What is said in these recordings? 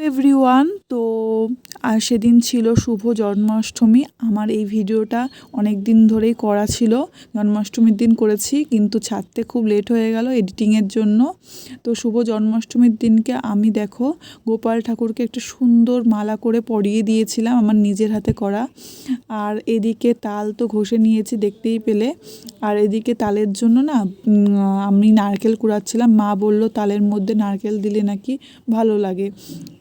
Everyone, তো সেদিন ছিল শুভ জন্মাষ্টমী। আমার এই ভিডিওটা অনেক দিন ধরেই করা ছিল, জন্মাষ্টমীর দিন করেছি, কিন্তু ছাড়তে খুব লেট হয়ে গেল এডিটিংয়ের জন্য। তো শুভ জন্মাষ্টমীর দিনকে আমি দেখো গোপাল ঠাকুরকে একটা সুন্দর মালা করে পরিয়ে দিয়েছিলাম, আমার নিজের হাতে করা। আর এদিকে তাল তো ঘষে নিয়েছি, দেখতেই পেলে। আর এদিকে তালের জন্য না আমি নারকেল কুড়াচ্ছিলাম। মা বললো তালের মধ্যে নারকেল দিলে নাকি ভালো লাগে,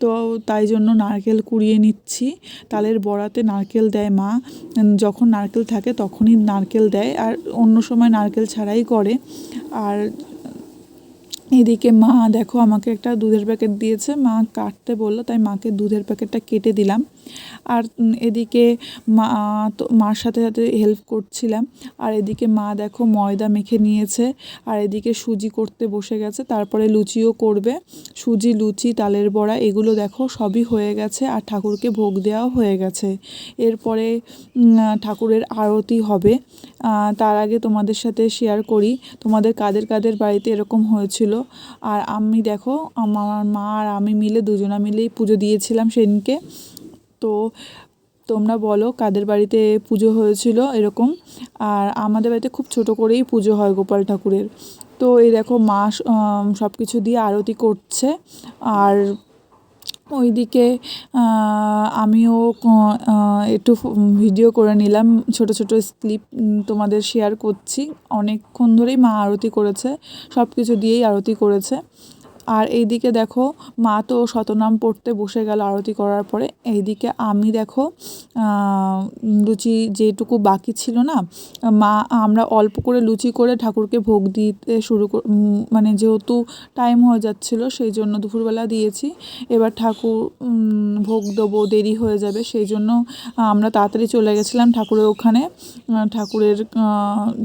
তো তাই জন্য নারকেল কুড়িয়ে নিচ্ছি। তালের বড়াতে নারকেল দেয় মা, যখন নারকেল থাকে তখনই নারকেল দেয়, আর অন্য সময় নারকেল ছাড়াই করে। আর এদিকে মা দেখো আমাকে একটা দুধের প্যাকেট দিয়েছে, মা কাটতে বললো, তাই মাকে দুধের প্যাকেটটা কেটে দিলাম। আর এদিকে মার সাথে সাথে হেল্প করছিলাম। আর এদিকে মা দেখো ময়দা মেখে নিয়েছে, আর এদিকে সুজি করতে বসে গেছে, তারপরে লুচিও করবে। সুজি, লুচি, তালের বড়া এগুলো দেখো সবই হয়ে গেছে, আর ঠাকুরকে ভোগ দেওয়াও হয়ে গেছে। এরপরে ঠাকুরের আরতি হবে। তার আগে তোমাদের সাথে শেয়ার করি তোমাদের কাদের কাদের বাড়িতে এরকম হয়েছিল। আর আমি দেখো আমার মা আর আমি মিলে দুজনা মিলেই পুজো দিয়েছিলাম সেদিনকে। তো তোমরা বলো কাদের বাড়িতে পুজো হয়েছিল এরকম। আর আমাদের বাড়িতে খুব ছোট করেই পুজো হয় গোপাল ঠাকুরের। তো এই দেখো মা সব কিছু দিয়ে আরতি করছে। আর ওইদিকে আমিও একটু ভিডিও করে নিলাম, ছোট ছোট ক্লিপ তোমাদের শেয়ার করছি। অনেকক্ষণ ধরেই মা আরতি করেছে, সব কিছু দিয়েই আরতি করেছে। আর এইদিকে দেখো মা তো শতনাম পড়তে বসে গেল আরতি করার পরে। এইদিকে আমি দেখো লুচি যেটুকু বাকি ছিল না, আমরা অল্প করে লুচি করে ঠাকুরকে ভোগ দিতে মানে যেহেতু টাইম হয়ে যাচ্ছিলো সেই জন্য দুপুরবেলা দিয়েছি। এবার ঠাকুর ভোগ দেবো, দেরি হয়ে যাবে, সেই জন্য আমরা তাড়াতাড়ি চলে গেছিলাম ঠাকুরের ওখানে। ঠাকুরের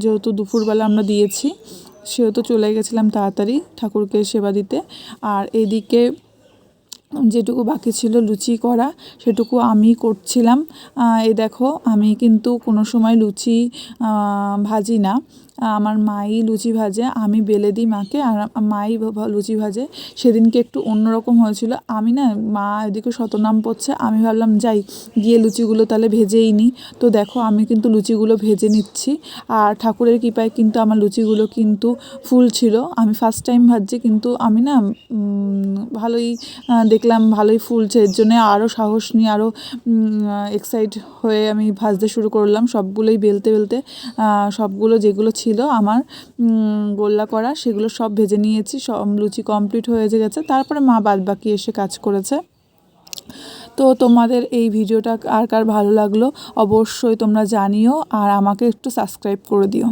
যেহেতু দুপুরবেলা আমরা দিয়েছি, সেহেতু চলে গেছিলাম তাড়াতাড়ি ঠাকুরকে সেবা দিতে। আর এদিকে যেটুকু বাকি ছিল লুচি করা সেটুকু আমি করছিলাম। এই দেখো আমি কিন্তু কোনো সময় লুচি ভাজি না, আমার মাই লুচি ভাজে, আমি বেলে দিই মাকে, আর মাই লুচি ভাজে। সেদিনকে একটু অন্যরকম হয়েছিল, আমি না মা এদিকে শতনাম পড়ছে, আমি ভাবলাম যাই গিয়ে লুচিগুলো তাহলে ভেজেই নিই। তো দেখো আমি কিন্তু লুচিগুলো ভেজে নিচ্ছি, আর ঠাকুরের কৃপায় কিন্তু আমার লুচিগুলো কিন্তু ফুল ছিল। আমি ফার্স্ট টাইম ভাজছি, কিন্তু আমি না ভালোই দেখলাম ভালোই ফুলছে, এর জন্যে আরও সাহস নিয়ে আরও এক্সাইট হয়ে আমি ভাজতে শুরু করলাম। সবগুলোই বেলতে বেলতে সবগুলো যেগুলো ছিল আমার গোল্লা করা সেগুলো সব ভেজে নিয়েছি, সব লুচি কমপ্লিট হয়ে গেছে। তারপরে মা বাদবাকি এসে কাজ করেছে। তো তোমাদের এই ভিডিওটা কার কার ভালো লাগলো অবশ্যই তোমরা জানিও, আর আমাকে একটু সাবস্ক্রাইব করে দিও।